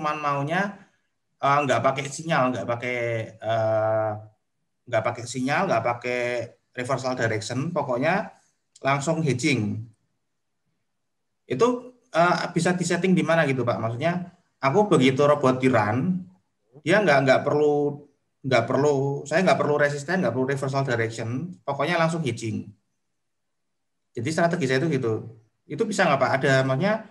cuman maunya nggak pakai sinyal, nggak pakai sinyal, nggak pakai reversal direction, pokoknya langsung hedging. Itu bisa disetting di mana gitu Pak? Maksudnya aku begitu robot di run, dia saya nggak perlu resisten, nggak perlu reversal direction, pokoknya langsung hedging. Jadi strategi saya itu gitu. Itu bisa nggak Pak? Ada, maksudnya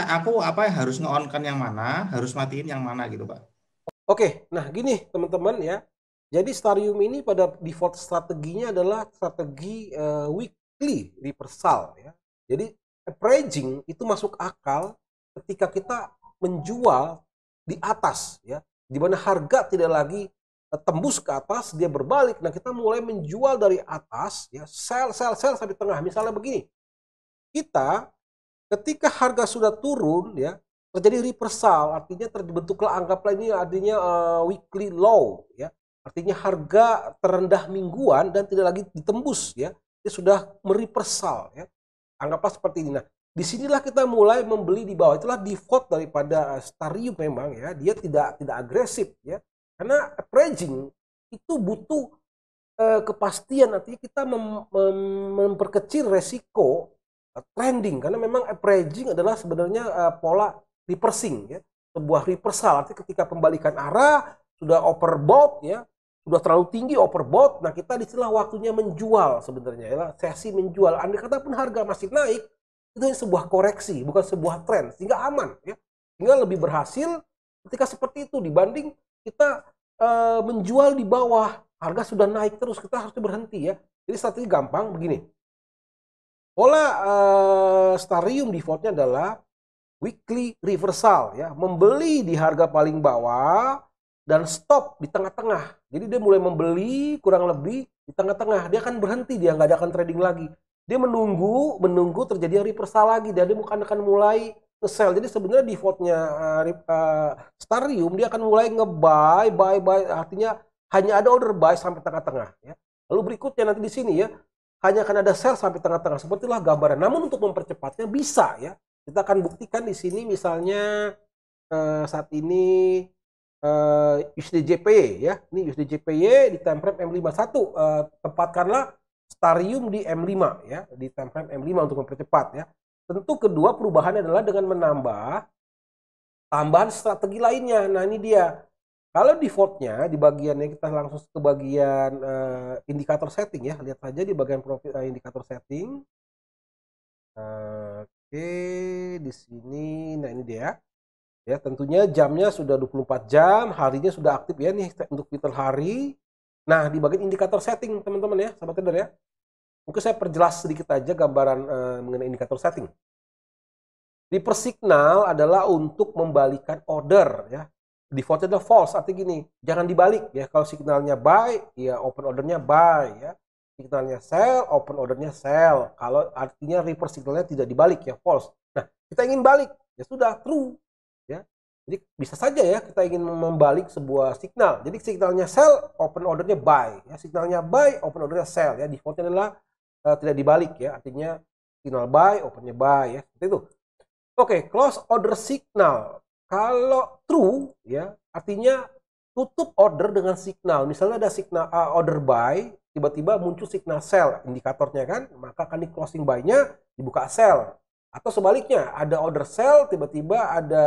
aku apa harus nge-on-kan yang mana, harus matiin yang mana gitu Pak? Oke, nah gini teman-teman ya. Jadi Starium ini pada default strateginya adalah strategi weekly reversal ya. Jadi averaging itu masuk akal ketika kita menjual di atas ya, di mana harga tidak lagi tembus ke atas, dia berbalik. Nah, kita mulai menjual dari atas ya, sell sampai tengah. Misalnya begini. Kita ketika harga sudah turun ya, terjadi reversal, artinya terbentuklah, anggaplah ini artinya weekly low ya, artinya harga terendah mingguan dan tidak lagi ditembus ya, dia sudah mereversal ya, anggaplah seperti ini. Nah, disinilah kita mulai membeli di bawah. Itulah default daripada Starium memang ya, dia tidak agresif ya, karena averaging itu butuh kepastian, artinya kita memperkecil resiko trending, karena memang averaging adalah sebenarnya pola reversing ya, sebuah reversal, artinya ketika pembalikan arah sudah overbought ya, sudah terlalu tinggi overbought. Nah, kita disinilah waktunya menjual sebenarnya ya, sesi menjual. Andai kata pun harga masih naik, itu sebuah koreksi, bukan sebuah tren, sehingga aman ya, sehingga lebih berhasil ketika seperti itu dibanding kita menjual di bawah harga sudah naik terus, kita harus berhenti ya. Jadi strategi gampang begini. Pola Starium defaultnya adalah weekly reversal ya, membeli di harga paling bawah dan stop di tengah-tengah. Jadi dia mulai membeli kurang lebih di tengah-tengah, dia akan berhenti, dia nggak akan trading lagi. Dia menunggu terjadi reversal lagi, dan dia akan mulai nge-sell. Jadi sebenarnya defaultnya Starium, dia akan mulai nge-buy, buy, artinya hanya ada order buy sampai tengah-tengah ya. Lalu berikutnya nanti di sini ya, hanya akan ada sell sampai tengah-tengah. Sepertilah gambaran. Namun untuk mempercepatnya bisa ya. Kita akan buktikan di sini misalnya saat ini USDJPY ya. Ini USDJPY di time frame M51. Tempatkanlah Starium di M5 ya, di time frame M5 untuk mempercepat ya. Tentu kedua perubahannya adalah dengan menambah tambahan strategi lainnya. Nah, ini dia. Kalau defaultnya di bagiannya, kita langsung ke bagian indikator setting ya. Lihat saja di bagian indikator setting. Oke, di sini. Nah, ini dia. Ya, tentunya jamnya sudah 24 jam, harinya sudah aktif ya nih untuk fitur hari. Nah, di bagian indikator setting teman-teman ya, sahabat trader ya. Mungkin saya perjelas sedikit aja gambaran mengenai indikator setting. Reverse signal adalah untuk membalikan order ya. Defaultnya adalah false, artinya gini, jangan dibalik ya. Kalau signalnya buy, ya open ordernya buy ya. Signalnya sell, open ordernya sell. Kalau artinya reverse signalnya tidak dibalik ya, false. Nah, kita ingin balik, ya sudah true ya. Jadi bisa saja ya kita ingin membalik sebuah signal. Jadi signalnya sell, open ordernya buy ya. Signalnya buy, open ordernya sell ya. Defaultnya adalah tidak dibalik ya, artinya signal buy, opennya buy ya. Seperti itu. Oke, close order signal. Kalau true ya, artinya tutup order dengan signal. Misalnya ada signal order buy, tiba-tiba muncul signal sell indikatornya kan, maka akan di closing buy-nya dibuka sell. Atau sebaliknya, ada order sell, tiba-tiba ada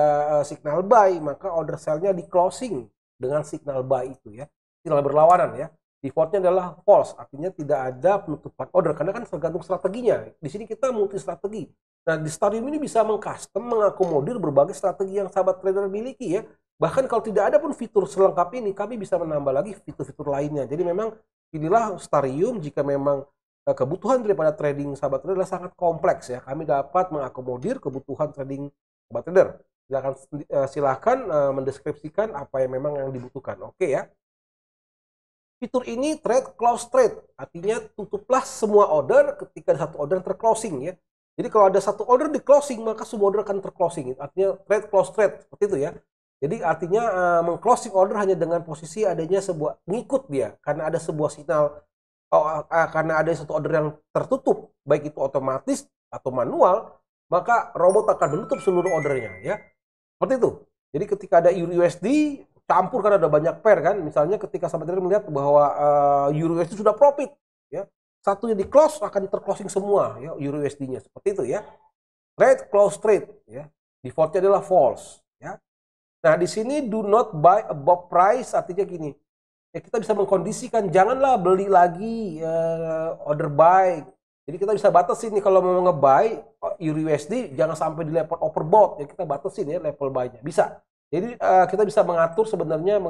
signal buy, maka order sell-nya di closing dengan signal buy itu ya. Signal berlawanan ya. Defaultnya adalah false, artinya tidak ada penutupan order, karena kan tergantung strateginya. Di sini kita multi strategi. Nah, di Starium ini bisa mengcustom, mengakomodir berbagai strategi yang sahabat trader miliki ya. Bahkan kalau tidak ada pun fitur selengkap ini, kami bisa menambah lagi fitur-fitur lainnya. Jadi memang inilah Starium jika memang kebutuhan daripada trading sahabat trader adalah sangat kompleks ya. Kami dapat mengakomodir kebutuhan trading sahabat trader. Silakan mendeskripsikan apa yang memang yang dibutuhkan. Oke ya. Fitur ini trade close trade, artinya tutuplah semua order ketika ada satu order terclosing ya. Jadi kalau ada satu order di closing, maka semua order akan terclosing. Artinya trade close trade, seperti itu ya. Jadi artinya mengclosing order hanya dengan posisi adanya sebuah, ngikut dia, karena ada sebuah signal, karena ada satu order yang tertutup, baik itu otomatis atau manual, maka robot akan menutup seluruh ordernya ya. Seperti itu. Jadi ketika ada Euro USD campur kan ada banyak pair kan. Misalnya ketika sahabat trader melihat bahwa Euro USD sudah profit, ya satunya di close akan terclosing semua ya Euro USD-nya seperti itu ya. Trade close trade ya. Defaultnya adalah false ya. Nah di sini do not buy above price artinya gini. Ya kita bisa mengkondisikan janganlah beli lagi order buy. Jadi kita bisa batasin nih kalau mau nge-buy Euro USD jangan sampai di level overbought ya kita batasin ya level buy-nya. Bisa. Jadi kita bisa mengatur sebenarnya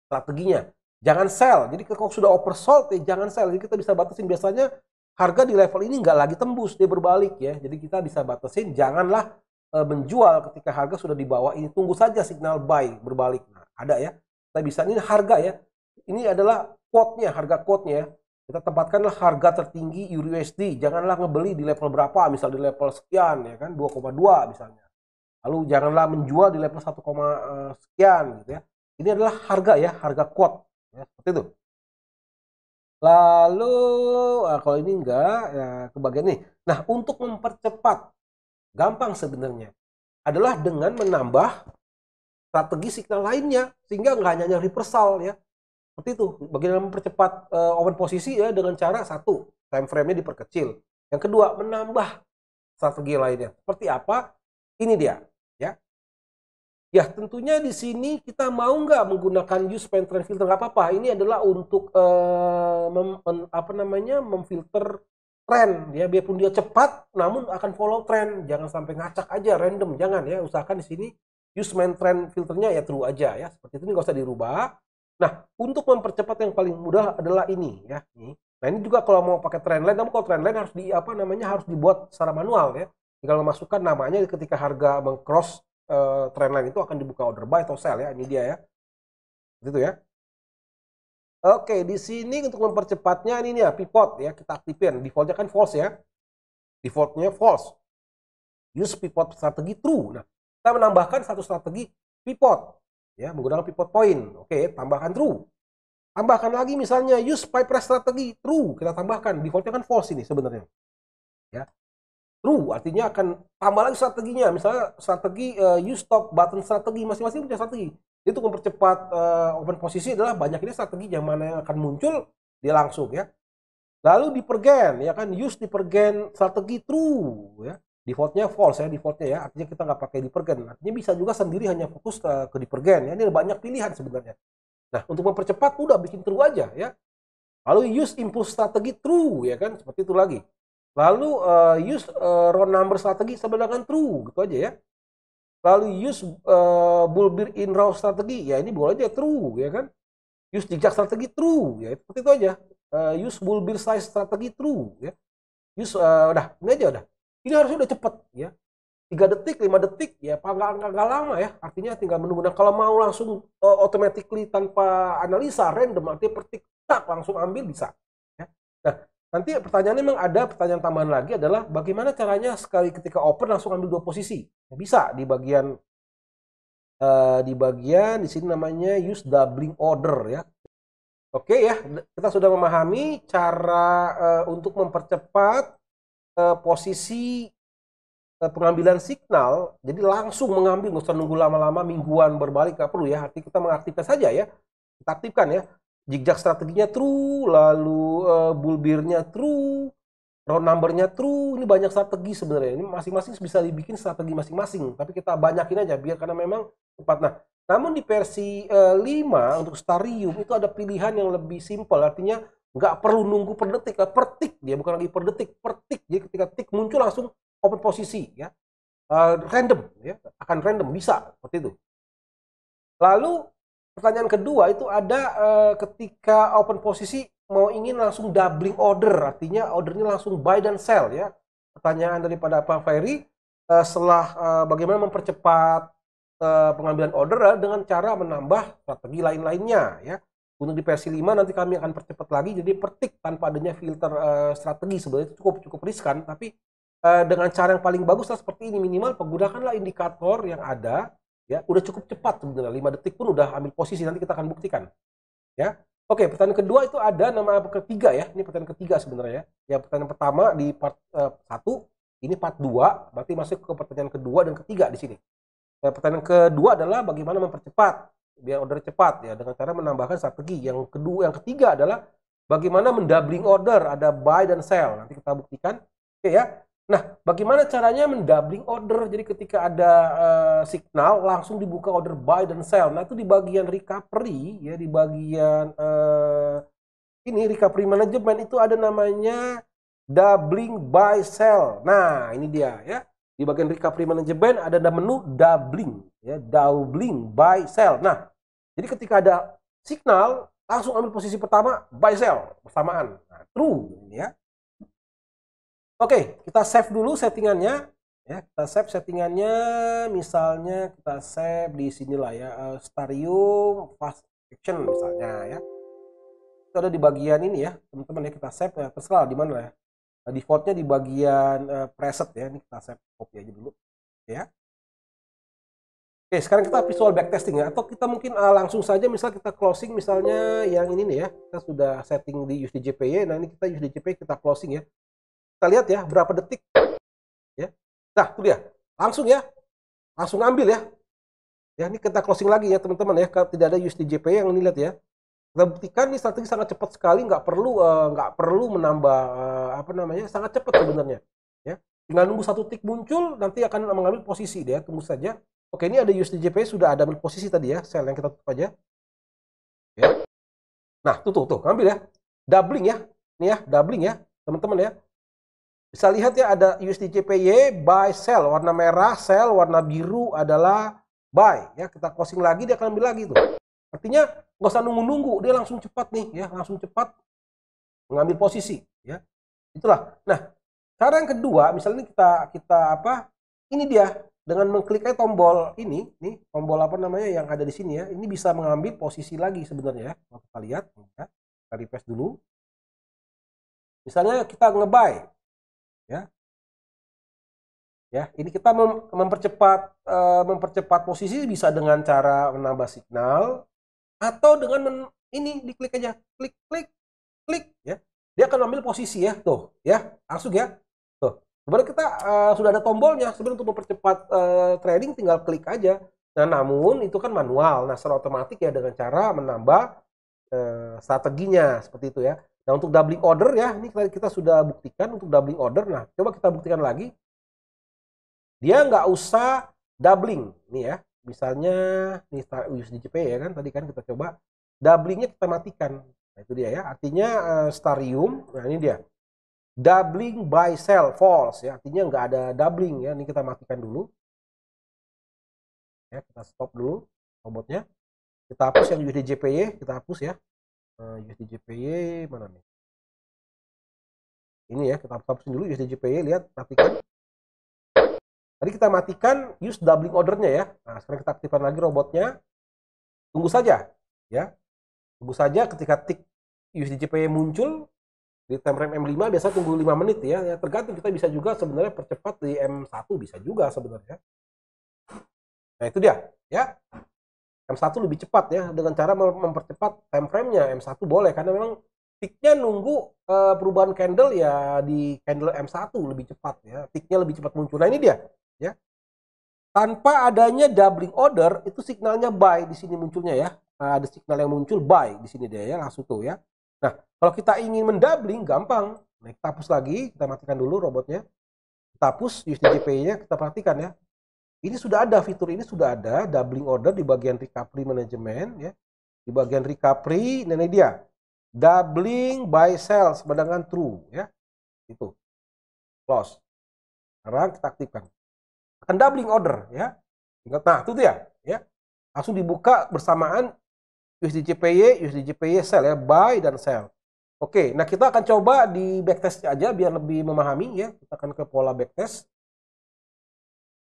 strateginya. Jangan sell. Jadi kalau sudah oversold ya jangan sell. Jadi kita bisa batasin biasanya harga di level ini nggak lagi tembus dia berbalik ya. Jadi kita bisa batasin janganlah menjual ketika harga sudah di bawah ini. Tunggu saja signal buy berbalik. Nah, ada ya. Kita bisa ini harga ya. Ini adalah quote-nya, harga quote-nya ya. Kita tempatkanlah harga tertinggi Euro USD. Janganlah ngebeli di level berapa, misal di level sekian ya kan 2,2 misalnya. Lalu janganlah menjual di level 1, sekian gitu ya. Ini adalah harga ya, harga quote ya, seperti itu. Lalu kalau ini enggak ya ke bagian ini. Nah, untuk mempercepat gampang sebenarnya adalah dengan menambah strategi signal lainnya sehingga nggak hanya reversal ya. Seperti itu. Bagaimana mempercepat open posisi ya dengan cara satu, time frame-nya diperkecil. Yang kedua, menambah strategi lainnya. Seperti apa? Ini dia, ya. Ya, tentunya di sini kita mau nggak menggunakan use pen trend filter nggak apa-apa. Ini adalah untuk memfilter tren ya, biarpun dia cepat namun akan follow tren. Jangan sampai ngacak aja random, jangan ya. Usahakan di sini use main trend filternya ya true aja ya. Seperti itu nggak usah dirubah. Nah, untuk mempercepat yang paling mudah adalah ini ya. Nah, ini juga kalau mau pakai trendline, namun kalau trendline harus harus dibuat secara manual ya. Tinggal memasukkan namanya ketika harga mengcross trendline itu akan dibuka order buy atau sell ya. Ini dia ya. Gitu ya. Oke, di sini untuk mempercepatnya ini ya pivot ya, kita aktifin. Defaultnya kan false ya. Defaultnya false. Use pivot strategi true. Nah, kita menambahkan satu strategi pivot ya menggunakan pivot point. Oke, tambahkan true. Tambahkan lagi misalnya use buy price strategi true, kita tambahkan. Defaultnya kan false ini sebenarnya. Ya. True artinya akan tambah lagi strateginya. Misalnya strategi use stop button strategi, masing-masing punya strategi. Itu mempercepat open posisi adalah banyak ini strategi yang mana yang akan muncul dia langsung ya. Lalu di pergen ya kan use di pergen strategi true ya. Defaultnya false ya, defaultnya ya, artinya kita nggak pakai di pergen. Artinya bisa juga sendiri hanya fokus ke di pergen ya. Ini ada banyak pilihan sebenarnya. Nah, untuk mempercepat udah bikin true aja ya. Lalu use impulse strategi true ya kan, seperti itu lagi. Lalu use round number strategi sama dengan true gitu aja ya. Lalu use bull bear in row strategi ya ini boleh aja true ya kan. Use zigzag strategi true ya seperti itu aja. Use bull bear size strategi true ya. Use udah ini aja udah. Ini harusnya udah cepet ya. 3 detik, 5 detik ya nggak lama ya. Artinya tinggal menggunakan kalau mau langsung automatically tanpa analisa random artinya per tik tak langsung ambil bisa ya. Nah, nanti pertanyaannya memang ada pertanyaan tambahan lagi adalah bagaimana caranya sekali ketika open langsung ambil 2 posisi. Ya, bisa di bagian di sini namanya use doubling order ya. Oke ya, kita sudah memahami cara untuk mempercepat posisi pengambilan signal, jadi langsung mengambil, nggak usah nunggu lama-lama mingguan berbalik, nggak perlu ya. Artinya kita mengaktifkan saja ya, kita aktifkan ya. Zigzag strateginya true, lalu bull bear-nya true, round number-nya true. Ini banyak strategi sebenarnya. Ini masing-masing bisa dibikin strategi masing-masing, tapi kita banyakin aja biar karena memang cepat. Nah, namun di versi 5 untuk Starium itu ada pilihan yang lebih simpel, artinya nggak perlu nunggu per detik, per tik dia bukan lagi per detik, per tik. Jadi ketika tik muncul langsung open posisi ya, random ya, akan random bisa seperti itu. Lalu pertanyaan kedua itu ada ketika open posisi mau ingin langsung doubling order, artinya ordernya langsung buy dan sell ya. Pertanyaan daripada Pak Ferry setelah bagaimana mempercepat pengambilan order dengan cara menambah strategi lain-lainnya ya. Untuk di versi 5 nanti kami akan percepat lagi, jadi pertik tanpa adanya filter strategi sebenarnya cukup riskan, tapi dengan cara yang paling bagus seperti ini, minimal gunakanlah indikator yang ada ya, udah cukup cepat sebenarnya 5 detik pun udah ambil posisi, nanti kita akan buktikan ya. Oke, pertanyaan kedua itu ada nama ketiga ya, ini pertanyaan ketiga sebenarnya ya. Pertanyaan pertama di part 1, ini part 2, berarti masuk ke pertanyaan kedua dan ketiga di sini. Pertanyaan kedua adalah bagaimana mempercepat biar order cepat ya dengan cara menambahkan strategi. Yang kedua, yang ketiga adalah bagaimana mendoubling order, ada buy dan sell. Nanti kita buktikan. Oke ya. Nah, bagaimana caranya mendoubling order? Jadi ketika ada signal langsung dibuka order buy dan sell. Nah, itu di bagian recovery ya, di bagian ini recovery management itu ada namanya doubling buy sell. Nah, ini dia ya. Di bagian recovery management ada menu doubling ya, doubling buy sell. Nah, jadi ketika ada signal langsung ambil posisi pertama buy sell bersamaan. Nah, true ya. Oke, kita save dulu settingannya ya. Kita save settingannya, misalnya kita save di sinilah ya, Starium fast action misalnya ya. Itu ada di bagian ini ya, teman-teman ya, kita save ya, terserah di mana ya. Defaultnya di bagian preset ya. Ini kita save, copy aja dulu ya. Oke, sekarang kita visual backtesting ya, atau kita mungkin langsung saja misal kita closing misalnya yang ini nih ya. Kita sudah setting di USDJPY. Nah, ini kita USDJPY kita closing ya. Kita lihat ya berapa detik ya. Nah, itu dia. Langsung ya. Langsung ambil ya. Ya, ini kita closing lagi ya, teman-teman ya. Kalau tidak ada USDJPY yang ini lihat ya. Kita buktikan ini strategi sangat cepat sekali, nggak perlu menambah apa namanya, sangat cepat sebenarnya ya. Tinggal nunggu satu tick muncul, nanti akan mengambil posisi dia, tunggu saja. Oke, ini ada USDJPY sudah ada ambil posisi tadi ya, sell yang kita tutup aja ya. Nah, tuh ambil ya, doubling ya, ini ya, doubling ya teman-teman ya. Bisa lihat ya, ada USDJPY buy sell, warna merah sell, warna biru adalah buy ya. Kita closing lagi, dia akan ambil lagi tuh. Artinya nggak usah nunggu-nunggu, dia langsung cepat nih ya, langsung cepat mengambil posisi ya. Itulah. Nah, cara yang kedua, misalnya kita apa? Ini dia, dengan mengklik tombol ini, nih tombol apa namanya yang ada di sini ya, ini bisa mengambil posisi lagi sebenarnya ya. Kalau kita lihat ya, kita refresh dulu. Misalnya kita nge-buy ya. Ya, ini kita mempercepat posisi bisa dengan cara menambah signal atau dengan ini diklik aja, klik ya, dia akan ambil posisi ya, tuh ya, langsung ya, tuh sebenarnya kita sudah ada tombolnya sebenarnya untuk mempercepat trading, tinggal klik aja. Nah, namun itu kan manual, nah secara otomatis ya dengan cara menambah strateginya seperti itu ya. Nah, untuk doubling order ya, ini kita sudah buktikan untuk doubling order. Nah, coba kita buktikan lagi, dia nggak usah doubling nih ya. Misalnya nih USDJPY ya kan, tadi kan kita coba doublingnya kita matikan. Nah, itu dia ya, artinya Starium. Nah, ini dia doubling buy sell false ya, artinya nggak ada doubling ya. Ini kita matikan dulu ya, kita stop dulu robotnya, kita hapus yang USDJPY, kita hapus ya. USDJPY mana nih, ini ya, kita hapusin dulu USDJPY, lihat, matikan. Tadi kita matikan use doubling ordernya ya. Nah, sekarang kita aktifkan lagi robotnya. Tunggu saja ya. Tunggu saja ketika tick USDJPY muncul di time frame M5, biasa tunggu 5 menit ya. Ya, tergantung, kita bisa juga sebenarnya percepat di M1 bisa juga sebenarnya. Nah, itu dia ya. M1 lebih cepat ya, dengan cara mempercepat time frame-nya. M1 boleh karena memang ticknya nunggu perubahan candle ya, di candle M1 lebih cepat ya. Ticknya lebih cepat muncul. Nah, ini dia ya. Tanpa adanya doubling order, itu signalnya buy di sini munculnya ya. Ada signal yang muncul buy di sini dia ya, langsung tuh ya. Nah, kalau kita ingin mendoubling gampang. Nah, kita hapus lagi, kita matikan dulu robotnya. Kita hapus USDJPY-nya, kita perhatikan ya. Ini sudah ada, fitur ini sudah ada doubling order di bagian recovery management ya. Di bagian recovery, nah ini dia. Doubling buy sell dengan true ya. Itu. Close. Sekarang kita aktifkan. Akan doubling order ya. Nah, itu dia ya. Langsung dibuka bersamaan USDJPY sell ya, buy dan sell. Oke, nah kita akan coba di backtest aja biar lebih memahami ya. Kita akan ke pola backtest.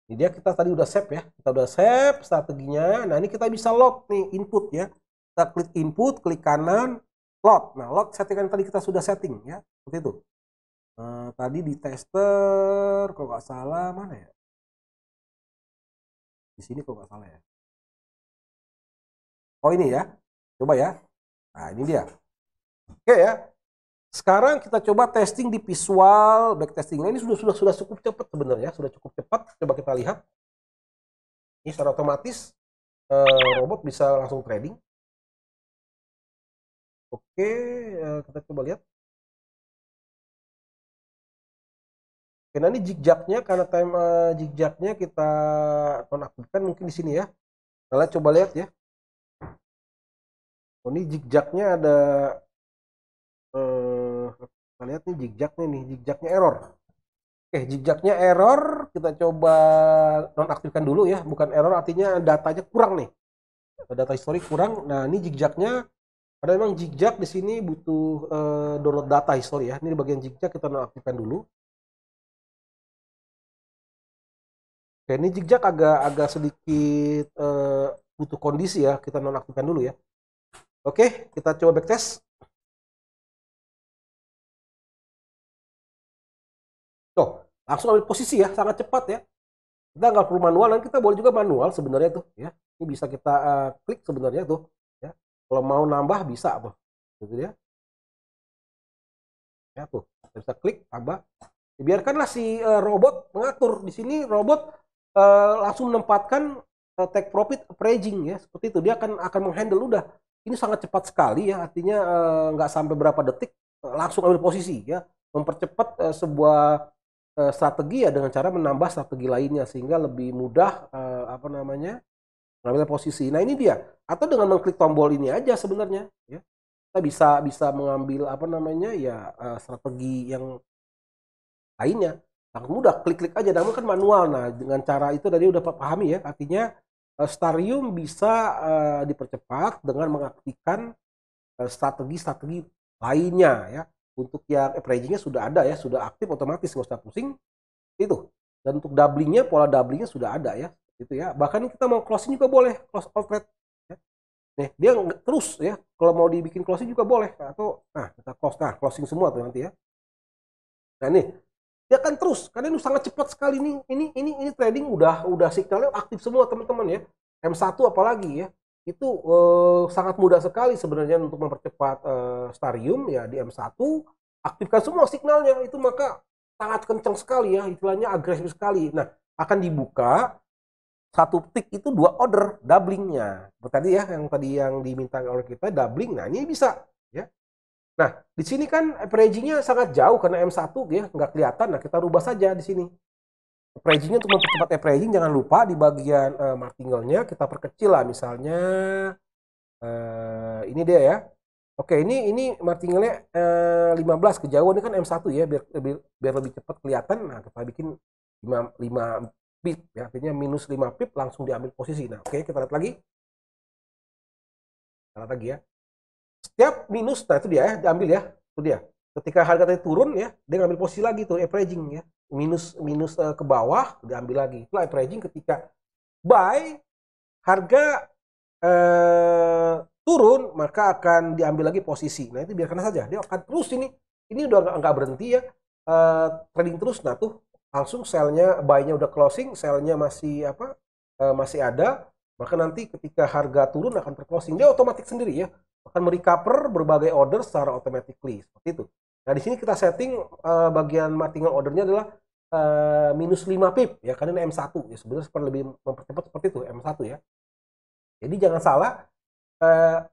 Ini dia, kita tadi udah save ya. Kita udah save strateginya. Nah, ini kita bisa load nih input ya. Kita klik input, klik kanan, load. Nah, load settingan tadi kita sudah setting ya. Seperti itu. Tadi di tester kalau nggak salah mana ya? Di sini kalau nggak salah ya. Oh, ini ya. Coba ya. Nah, ini dia. Oke ya. Sekarang kita coba testing di visual backtesting. Nah, ini sudah cukup cepat sebenarnya, sudah cukup cepat. Coba kita lihat. Ini secara otomatis robot bisa langsung trading. Oke, kita coba lihat. Oke, nah ini jigjagnya karena time jigjagnya kita nonaktifkan mungkin di sini ya. Kita coba lihat ya. Oh, ini jigjagnya ada kita lihat nih jigjagnya error. Oke, jigjagnya error, kita coba nonaktifkan dulu ya. Bukan error artinya datanya kurang nih. Data histori kurang. Nah, ini jigjagnya ada memang jigjag di sini butuh download data history ya. Ini di bagian jigjag kita nonaktifkan dulu. Oke, ini jigjag agak sedikit butuh kondisi ya. Kita nonaktifkan dulu ya. Oke, kita coba backtest. Tuh, langsung ambil posisi ya, sangat cepat ya. Kita nggak perlu manual, dan kita boleh juga manual sebenarnya tuh ya. Ini bisa kita klik sebenarnya tuh ya. Kalau mau nambah bisa tuh, gitu ya. Ya tuh, kita bisa klik tambah. Biarkanlah si robot mengatur. Di sini robot langsung menempatkan take profit appraising ya, seperti itu. Dia akan menghandle udah. Ini sangat cepat sekali ya, artinya nggak sampai berapa detik langsung ambil posisi ya, mempercepat sebuah strategi ya dengan cara menambah strategi lainnya sehingga lebih mudah mengambil posisi. Nah ini dia. Atau dengan mengklik tombol ini aja sebenarnya ya, kita bisa mengambil strategi yang lainnya. Sangat mudah, klik-klik aja. Namun kan manual. Nah dengan cara itu tadi udah pahami ya, artinya Starium bisa dipercepat dengan mengaktifkan strategi-strategi lainnya ya. Untuk yang appraisingnya sudah ada ya, sudah aktif otomatis, nggak usah pusing itu. Dan untuk doublingnya, pola doublingnya sudah ada ya, gitu ya. Bahkan kita mau closing juga boleh, close all trade. Ya. Nih dia terus ya, kalau mau dibikin closing juga boleh. Atau kita closing semua tuh nanti ya. Nah nih dia akan terus, karena ini sangat cepat sekali nih. Ini trading udah signalnya aktif semua teman-teman ya. M1 apalagi ya. Itu sangat mudah sekali sebenarnya untuk mempercepat Starium ya di M1, aktifkan semua signalnya itu, maka sangat kencang sekali ya, istilahnya agresif sekali. Nah akan dibuka satu tick itu 2 order doublingnya tadi ya, yang diminta oleh kita doubling. Nah ini bisa ya. Nah di sini kan averagingnya sangat jauh karena M1 ya, nggak kelihatan. Nah kita rubah saja di sini averagingnya. Untuk mempercepat averaging jangan lupa di bagian martingale-nya kita perkecil lah, misalnya ini dia ya. Oke, ini martingale 15 kejauhan, ini kan M1 ya, biar lebih cepat kelihatan. Nah kita bikin 5 pip ya, artinya minus 5 pip langsung diambil posisi. Nah oke, kita lihat lagi ya, setiap minus, nah itu dia ya, diambil ya, itu dia. Ketika harga tadi turun ya, dia ngambil posisi lagi tuh averaging ya, minus ke bawah diambil lagi. Itulah averaging. Ketika buy harga turun, maka akan diambil lagi posisi. Nah itu biarkan saja, dia akan terus ini udah nggak berhenti ya, trading terus. Nah tuh langsung selnya, buy-nya udah closing, selnya masih ada, maka nanti ketika harga turun akan terclosing, dia otomatis sendiri ya, akan merecover berbagai order secara automatically seperti itu. Nah di sini kita setting bagian martingale ordernya adalah minus 5 pip ya, karena ini M1 ya, sebenarnya lebih mempercepat seperti itu M1 ya. Jadi jangan salah,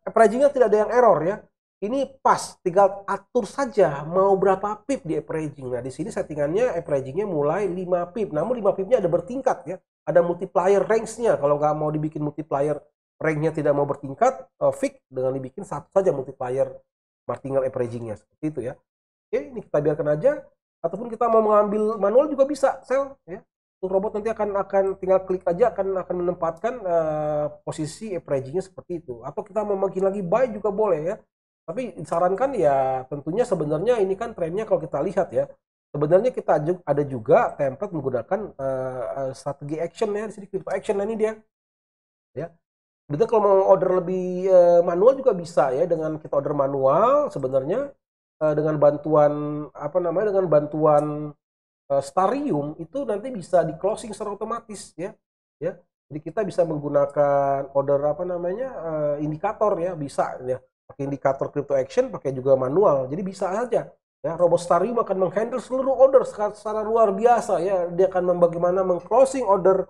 averagingnya tidak ada yang error ya. Ini pas, tinggal atur saja mau berapa pip di averaging. Nah di sini settingannya averagingnya mulai 5 pip, namun 5 pipnya ada bertingkat ya, ada multiplier range-nya. Kalau nggak mau dibikin multiplier range-nya, tidak mau bertingkat, fix dengan dibikin satu saja multiplier martingale averaging-nya seperti itu ya. Oke, ini kita biarkan aja. Ataupun kita mau mengambil manual juga bisa, sell ya. Untuk robot nanti akan tinggal klik aja, akan menempatkan posisi averaging-nya seperti itu. Atau kita mau makin lagi buy juga boleh ya. Tapi disarankan ya, tentunya sebenarnya ini kan trennya kalau kita lihat ya, sebenarnya kita ada juga template menggunakan strategi action ya, di sini crypto action. Nah ini dia ya. Betul, kalau mau order lebih manual juga bisa ya, dengan kita order manual sebenarnya dengan bantuan dengan bantuan Starium itu nanti bisa di closing secara otomatis ya. Jadi kita bisa menggunakan order indikator ya, bisa ya, pakai indikator crypto action, pakai juga manual. Jadi bisa saja ya, robot Starium akan menghandle seluruh order secara luar biasa ya. Dia akan bagaimana mengclosing order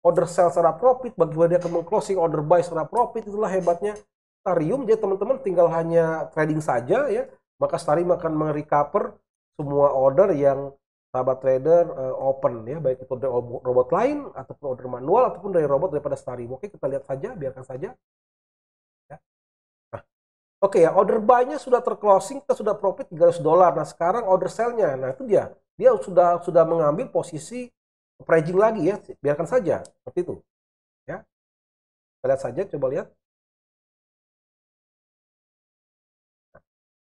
order sell secara profit, bagaimana dia akan meng-closing order buy secara profit. Itulah hebatnya Starium. Jadi teman-teman tinggal hanya trading saja ya, maka Starium akan merecover semua order yang sahabat trader open ya, baik itu dari robot lain ataupun order manual ataupun dari robot daripada Starium. Oke, kita lihat saja, biarkan saja ya. Nah, oke ya, order buy-nya sudah terclosing, kita sudah profit $300. Nah, sekarang order sell-nya. Nah, itu dia. Dia sudah mengambil posisi averaging lagi ya. Biarkan saja seperti itu. Ya. Kita lihat saja, coba lihat.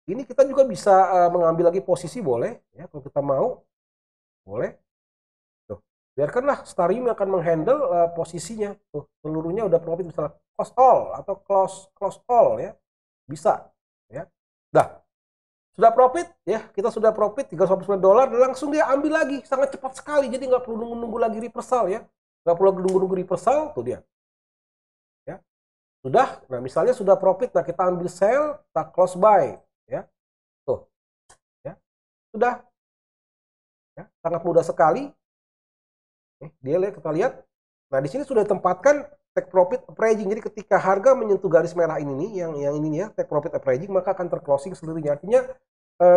Ini kita juga bisa mengambil lagi posisi, boleh ya, kalau kita mau. Boleh. Tuh. Biarkanlah Starium yang akan menghandle posisinya. Tuh, seluruhnya udah profit, misalnya close all atau close all ya. Bisa ya. Dah. Sudah profit ya, kita sudah profit $349, dan langsung dia ambil lagi, sangat cepat sekali. Jadi nggak perlu nunggu-nunggu lagi reversal ya. Nggak perlu nunggu-nunggu reversal, tuh dia. Ya. Sudah, nah misalnya sudah profit, nah kita ambil sell, kita close buy ya. Tuh. Ya. Sudah. Ya, sangat mudah sekali. Dia lihat, kita lihat. Nah, di sini sudah ditempatkan take profit averaging. Jadi ketika harga menyentuh garis merah ini nih, yang ini nih ya, take profit averaging, maka akan terclosing seluruhnya. Artinya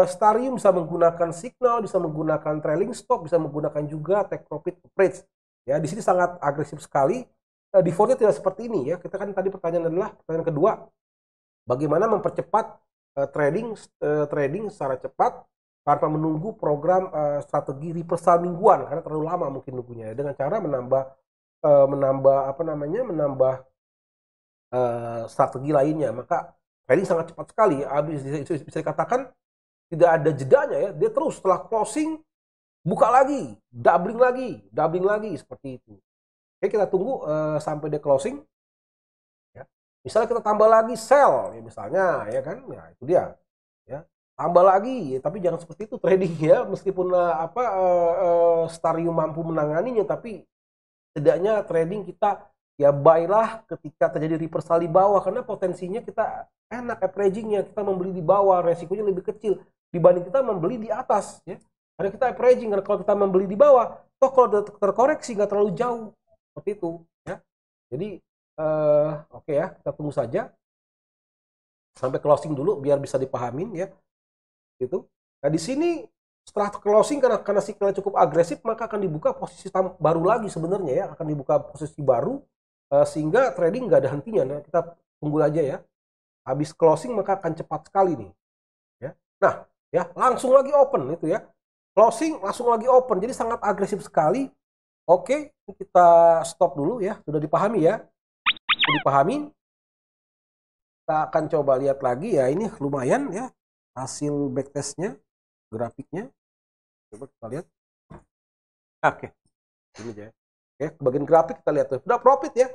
Starium bisa menggunakan signal, bisa menggunakan trailing stop, bisa menggunakan juga take profit average. Ya, di sini sangat agresif sekali. Defaultnya tidak seperti ini ya. Kita kan tadi pertanyaan kedua, bagaimana mempercepat trading secara cepat tanpa menunggu program strategi reversal mingguan, karena terlalu lama mungkin nunggunya, dengan cara menambah strategi lainnya. Maka trading sangat cepat sekali. Bisa dikatakan tidak ada jedanya ya, dia terus setelah closing buka lagi, doubling lagi seperti itu. Oke, kita tunggu sampai dia closing ya. Misalnya kita tambah lagi sell ya, misalnya ya kan, nah itu dia ya, tambah lagi ya, tapi jangan seperti itu trading ya, meskipun Starium mampu menanganinya, tapi setidaknya trading kita ya buy lah ketika terjadi reversal di bawah, karena potensinya kita enak averagingnya, kita membeli di bawah resikonya lebih kecil dibanding kita membeli di atas ya, karena kita averaging. Karena kalau kita membeli di bawah, toh kalau terkoreksi nggak terlalu jauh seperti itu ya. Jadi oke ya, kita tunggu saja sampai closing dulu biar bisa dipahamin ya gitu. Nah di sini setelah closing, karena signalnya cukup agresif, maka akan dibuka posisi baru lagi sebenarnya ya, akan dibuka posisi baru sehingga trading nggak ada hentinya. Nah kita tunggu aja ya, habis closing maka akan cepat sekali nih ya. Nah ya, langsung lagi open itu ya, closing langsung lagi open, jadi sangat agresif sekali. Oke, kita stop dulu ya, sudah dipahami ya, sudah dipahami. Kita akan coba lihat lagi ya, ini lumayan ya hasil backtestnya, grafiknya. Coba kita lihat. Oke, ini aja. Oke, bagian grafik kita lihat tuh, sudah profit ya,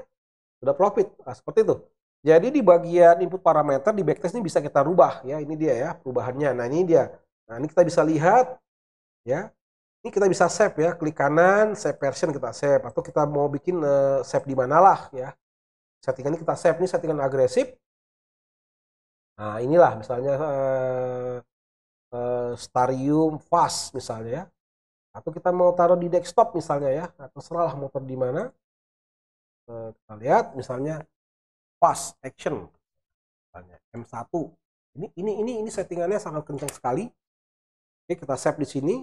sudah profit. Nah, seperti itu. Jadi di bagian input parameter di backtest ini bisa kita rubah ya, ini dia ya perubahannya. Nah ini dia. Nah ini kita bisa lihat ya. Ini kita bisa save ya, klik kanan, save version kita save, atau kita mau bikin save di mana lah ya. Settingan ini kita save, ini settingan agresif. Nah inilah misalnya Starium fast misalnya ya, atau kita mau taruh di desktop misalnya ya, atau terserah mau taruh di mana. Kita lihat misalnya fast action misalnya M1. Ini settingannya sangat kencang sekali. Oke, kita save di sini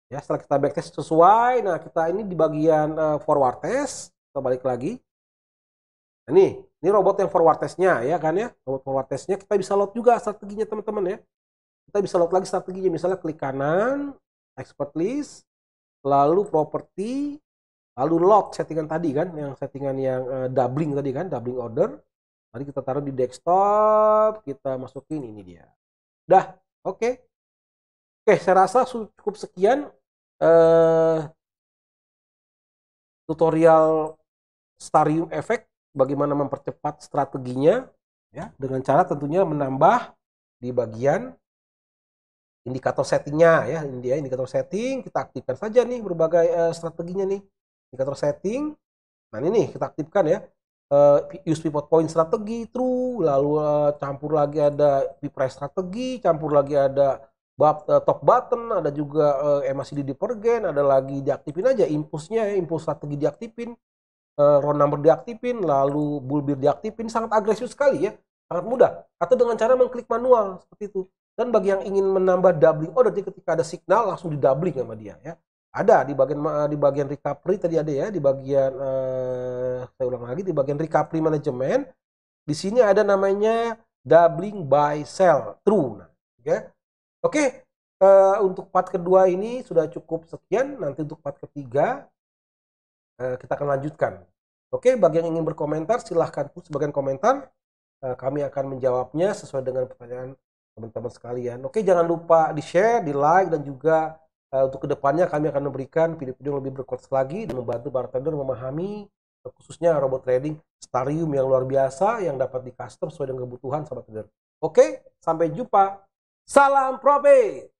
ya. Setelah kita backtest sesuai, nah kita ini di bagian forward test, kita balik lagi. Nah, ini robot yang forward testnya ya kan ya, robot forward testnya kita bisa load juga strateginya teman-teman ya. Kita bisa load lagi strateginya, misalnya klik kanan, expert list, lalu property, lalu load settingan tadi kan, yang settingan yang doubling tadi kan, doubling order. Tadi kita taruh di desktop, kita masukin, ini dia. Dah, oke. Oke, saya rasa cukup sekian tutorial Starium Effect, bagaimana mempercepat strateginya ya, dengan cara tentunya menambah di bagian indikator settingnya ya. Ini dia indikator setting, kita aktifkan saja nih berbagai strateginya nih, indikator setting. Nah ini nih kita aktifkan ya, use pivot point strategi true, lalu campur lagi ada price strategi, campur lagi ada top button, ada juga MACD divergen, ada lagi diaktifin aja impulsnya ya, impuls strategi diaktifin. round number diaktifin, lalu bullbear diaktifin, sangat agresif sekali ya, sangat mudah. Atau dengan cara mengklik manual seperti itu. Dan bagi yang ingin menambah doubling order, jadi ketika ada signal langsung di doubling sama dia ya. Ada di bagian recovery tadi ada ya, di bagian saya ulang lagi, di bagian recovery management. Di sini ada namanya doubling by sell true. Nah, ya. Oke, untuk part kedua ini sudah cukup sekian. Nanti untuk part ketiga kita akan lanjutkan. Oke, bagi yang ingin berkomentar silahkan tulis bagian komentar. Kami akan menjawabnya sesuai dengan pertanyaan teman-teman sekalian. Oke, jangan lupa di-share, di-like, dan juga untuk kedepannya kami akan memberikan video-video yang lebih berkualitas lagi dan membantu para trader memahami khususnya robot trading Starium yang luar biasa yang dapat di custom sesuai dengan kebutuhan sahabat trader. Oke, sampai jumpa. Salam profit.